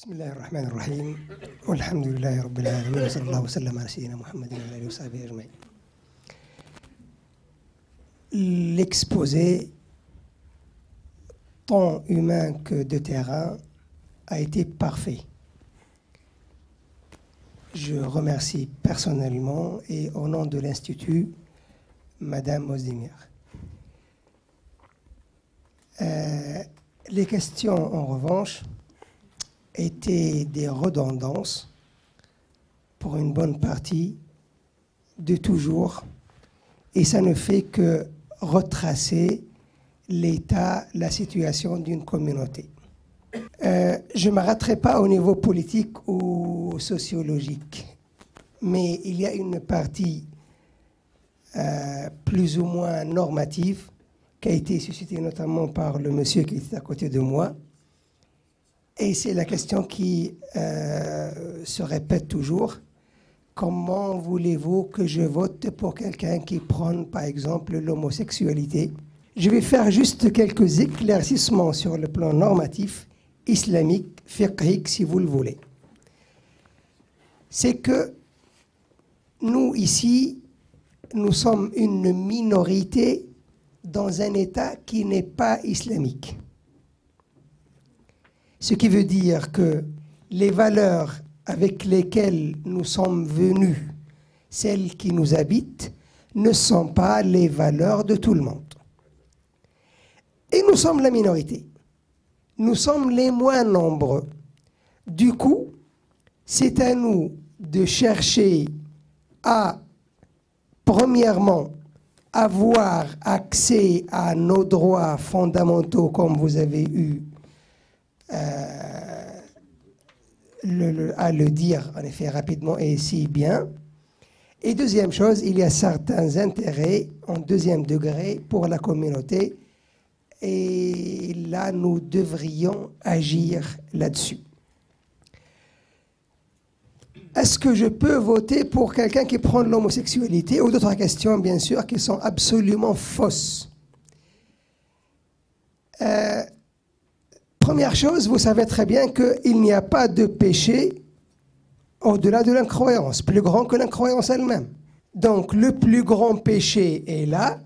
بسم الله الرحمن الرحيم والحمد لله رب العالمين وصلى الله وسلم على سيدنا محمد وعلى آله وصحبه أجمعين. L'exposé, tant humain que de terrain, a été parfait. Je remercie personnellement et au nom de l'Institut, Madame Ozdemir. Les questions, en revanche, étaient des redondances pour une bonne partie de toujours, et ça ne fait que retracer l'état, la situation d'une communauté. Je ne m'arrêterai pas au niveau politique ou sociologique, mais il y a une partie plus ou moins normative qui a été suscitée notamment par le monsieur qui était à côté de moi. Et c'est la question qui se répète toujours. Comment voulez-vous que je vote pour quelqu'un qui prône, par exemple, l'homosexualité? Je vais faire juste quelques éclaircissements sur le plan normatif, islamique, fiqhique, si vous le voulez. C'est que nous, ici, nous sommes une minorité dans un État qui n'est pas islamique. Ce qui veut dire que les valeurs avec lesquelles nous sommes venus, celles qui nous habitent, ne sont pas les valeurs de tout le monde. Et nous sommes la minorité. Nous sommes les moins nombreux. Du coup, c'est à nous de chercher à, premièrement, avoir accès à nos droits fondamentaux comme vous avez eu à le dire, en effet, rapidement et si bien. Et deuxième chose, il y a certains intérêts en deuxième degré pour la communauté. Et là, nous devrions agir là-dessus. Est-ce que je peux voter pour quelqu'un qui prend l'homosexualité ou d'autres questions, bien sûr, qui sont absolument fausses? Première chose, vous savez très bien qu'il n'y a pas de péché au-delà de l'incroyance, plus grand que l'incroyance elle-même. Donc, le plus grand péché est là.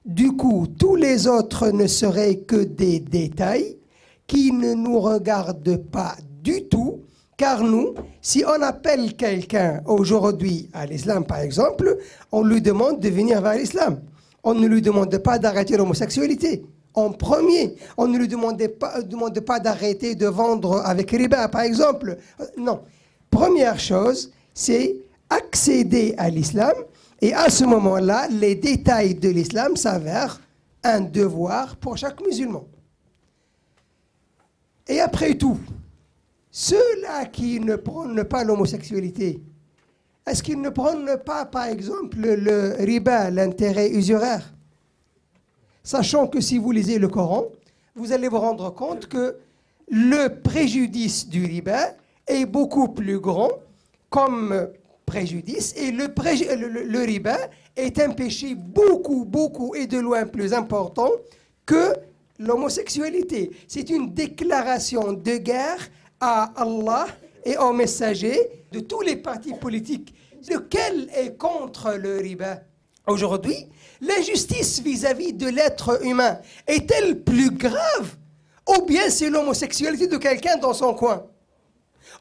Du coup, tous les autres ne seraient que des détails qui ne nous regardent pas du tout, car nous, si on appelle quelqu'un aujourd'hui à l'islam, par exemple, on lui demande de venir vers l'islam. On ne lui demande pas d'arrêter l'homosexualité. En premier, on ne lui demande pas d'arrêter de vendre avec riba, par exemple. Non. Première chose, c'est accéder à l'islam. Et à ce moment-là, les détails de l'islam s'avèrent un devoir pour chaque musulman. Et après tout, ceux-là qui ne prônent pas l'homosexualité, est-ce qu'ils ne prônent pas, par exemple, le riba, l'intérêt usuraire? Sachant que si vous lisez le Coran, vous allez vous rendre compte que le préjudice du riba est beaucoup plus grand comme préjudice, et le riba est un péché beaucoup et de loin plus important que l'homosexualité. C'est une déclaration de guerre à Allah et aux messagers de tous les partis politiques. Lequel est contre le riba? Aujourd'hui, l'injustice vis-à-vis de l'être humain est-elle plus grave, ou bien c'est l'homosexualité de quelqu'un dans son coin?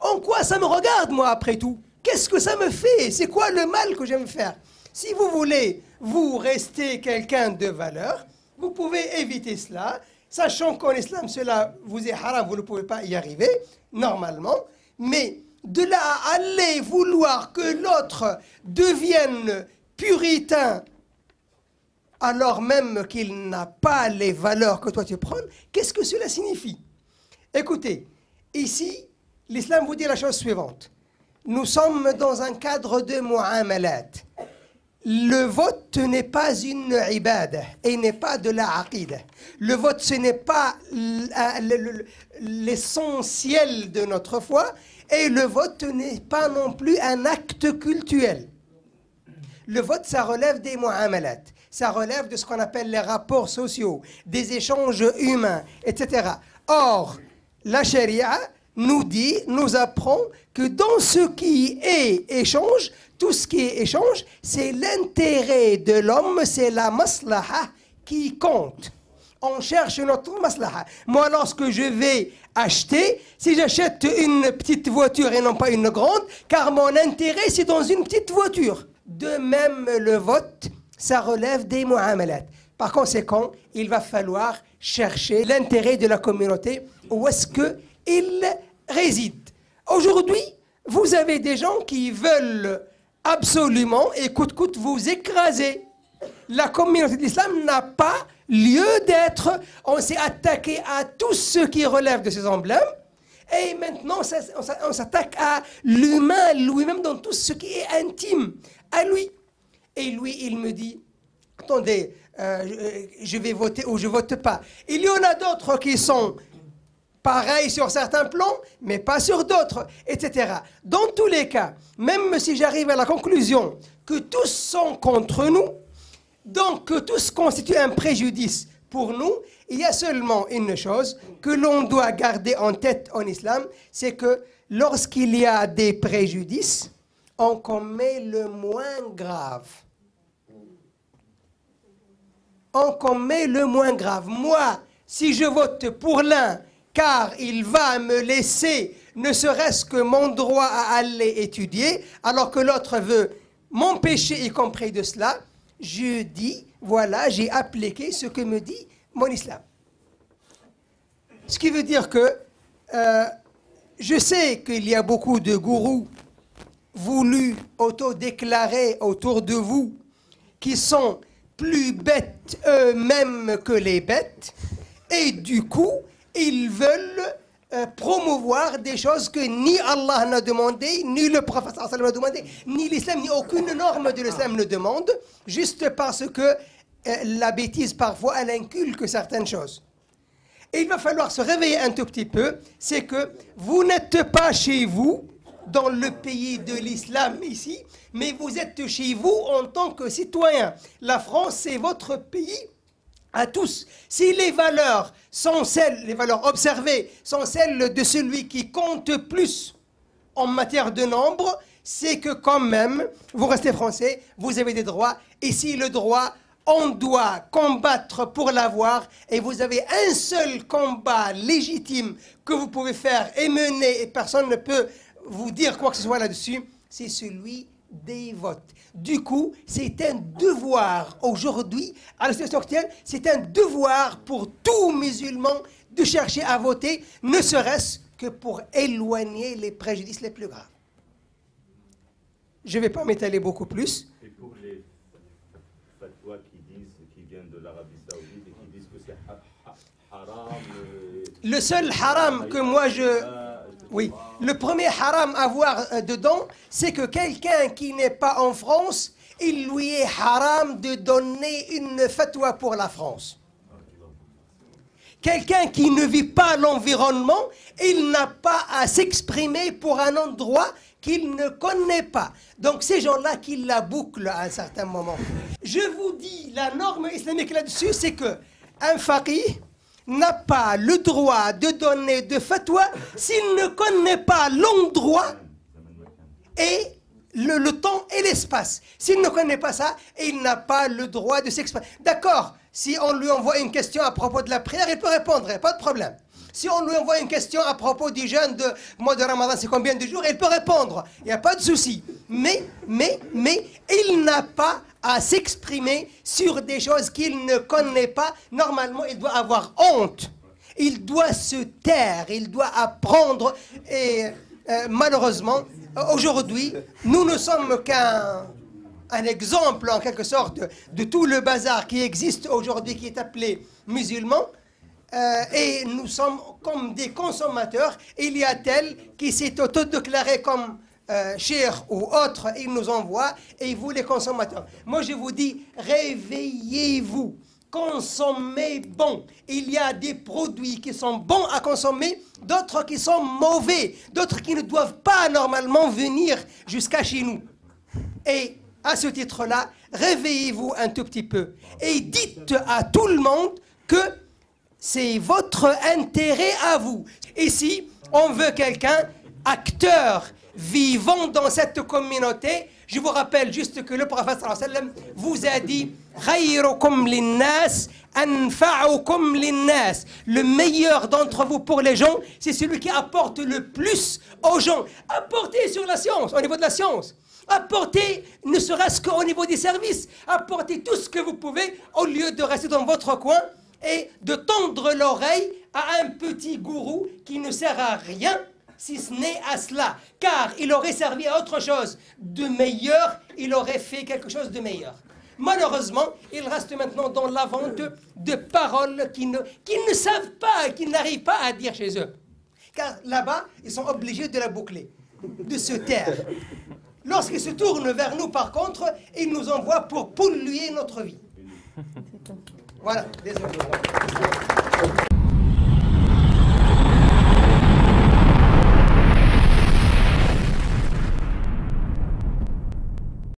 En quoi ça me regarde, moi, après tout? Qu'est-ce que ça me fait? C'est quoi le mal que j'aime faire? Si vous voulez, vous rester quelqu'un de valeur, vous pouvez éviter cela, sachant qu'en islam, cela vous est haram, vous ne pouvez pas y arriver, normalement, mais de là à aller vouloir que l'autre devienne puritain, alors même qu'il n'a pas les valeurs que toi tu prends, qu'est-ce que cela signifie? Écoutez, ici, l'islam vous dit la chose suivante. Nous sommes dans un cadre de mu'amalat. Le vote n'est pas une ibadah et n'est pas de la aqida. Le vote, ce n'est pas l'essentiel de notre foi, et le vote n'est pas non plus un acte cultuel. Le vote, ça relève des mu'amalat. Ça relève de ce qu'on appelle les rapports sociaux, des échanges humains, etc. Or, la charia nous apprend que dans ce qui est échange, tout ce qui est échange, c'est l'intérêt de l'homme, c'est la maslaha qui compte. On cherche notre maslaha. Moi, lorsque je vais acheter, si j'achète une petite voiture et non pas une grande, car mon intérêt, c'est dans une petite voiture. De même, le vote, ça relève des mu'amalat. Par conséquent, il va falloir chercher l'intérêt de la communauté, où est-ce qu'il réside. Aujourd'hui, vous avez des gens qui veulent absolument, et coûte coûte, vous écraser. La communauté de l'islam n'a pas lieu d'être. On s'est attaqué à tout ce qui relève de ces emblèmes. Et maintenant, on s'attaque à l'humain lui-même dans tout ce qui est intime à lui. Et lui, il me dit, attendez, je vais voter ou je vote pas. Il y en a d'autres qui sont pareils sur certains plans, mais pas sur d'autres, etc. Dans tous les cas, même si j'arrive à la conclusion que tous sont contre nous, donc que tous constituent un préjudice pour nous, il y a seulement une chose que l'on doit garder en tête en islam, c'est que lorsqu'il y a des préjudices, on commet le moins grave. On commet le moins grave. Moi, si je vote pour l'un, car il va me laisser ne serait-ce que mon droit à aller étudier, alors que l'autre veut m'empêcher, y compris de cela, je dis, voilà, j'ai appliqué ce que me dit mon islam. Ce qui veut dire que je sais qu'il y a beaucoup de gourous voulus autodéclarer autour de vous qui sont plus bêtes eux-mêmes que les bêtes, et du coup, ils veulent promouvoir des choses que ni Allah n'a demandé, ni le prophète n'a demandé, ni l'islam, ni aucune norme de l'islam ne demande, juste parce que la bêtise, parfois, elle inculque certaines choses. Et il va falloir se réveiller un tout petit peu, c'est que vous n'êtes pas chez vous, dans le pays de l'islam ici, mais vous êtes chez vous en tant que citoyen. La France, c'est votre pays à tous. Si les valeurs sont celles, les valeurs observées, sont celles de celui qui compte plus en matière de nombre, c'est que quand même, vous restez français, vous avez des droits, et si le droit, on doit combattre pour l'avoir, et vous avez un seul combat légitime que vous pouvez faire et mener, et personne ne peut vous dire quoi que ce soit là-dessus, c'est celui des votes. Du coup, c'est un devoir aujourd'hui, à la situation actuelle, c'est un devoir pour tout musulman de chercher à voter, ne serait-ce que pour éloigner les préjudices les plus graves. Je ne vais pas m'étaler beaucoup plus. Et pour les fatwas qui viennent de l'Arabie Saoudite et qui disent que c'est haram. Le seul haram que moi Oui, le premier haram à voir dedans, c'est que quelqu'un qui n'est pas en France, il lui est haram de donner une fatwa pour la France. Quelqu'un qui ne vit pas l'environnement, il n'a pas à s'exprimer pour un endroit qu'il ne connaît pas. Donc ces gens-là qui la bouclent à un certain moment. Je vous dis, la norme islamique là-dessus, c'est que un faqih n'a pas le droit de donner de fatwa s'il ne connaît pas l'endroit et le temps et l'espace. S'il ne connaît pas ça, il n'a pas le droit de s'exprimer. D'accord, si on lui envoie une question à propos de la prière, il peut répondre, pas de problème. Si on lui envoie une question à propos du jeûne de mois de Ramadan, c'est combien de jours, il peut répondre, il n'y a pas de souci. Mais, il n'a pas à s'exprimer sur des choses qu'il ne connaît pas. Normalement, il doit avoir honte. Il doit se taire, il doit apprendre. Et malheureusement, aujourd'hui, nous ne sommes qu'un exemple, en quelque sorte, de tout le bazar qui existe aujourd'hui, qui est appelé musulman. Et nous sommes comme des consommateurs. Il y a tel qui s'est autodéclaré comme cher ou autre, il nous envoie, et vous les consommateurs. Moi je vous dis, réveillez-vous, consommez bon. Il y a des produits qui sont bons à consommer, d'autres qui sont mauvais, d'autres qui ne doivent pas normalement venir jusqu'à chez nous. Et à ce titre-là, réveillez-vous un tout petit peu et dites à tout le monde que c'est votre intérêt à vous. Ici, On veut quelqu'un, acteur, vivant dans cette communauté. Je vous rappelle juste que le prophète sallallahu alayhi wa sallam vous a dit khayrukum linnas anfa'ukum linnas. Le meilleur d'entre vous pour les gens, c'est celui qui apporte le plus aux gens. Apportez sur la science, au niveau de la science. Apportez, ne serait-ce qu'au niveau des services. Apportez tout ce que vous pouvez au lieu de rester dans votre coin et de tendre l'oreille à un petit gourou qui ne sert à rien si ce n'est à cela. Car il aurait servi à autre chose de meilleur, il aurait fait quelque chose de meilleur. Malheureusement, il reste maintenant dans la vente de paroles qu'ils ne savent pas, qu'ils n'arrivent pas à dire chez eux. Car là-bas, ils sont obligés de la boucler, de se taire. Lorsqu'ils se tournent vers nous, par contre, ils nous envoient pour polluer notre vie. Voilà, désolé.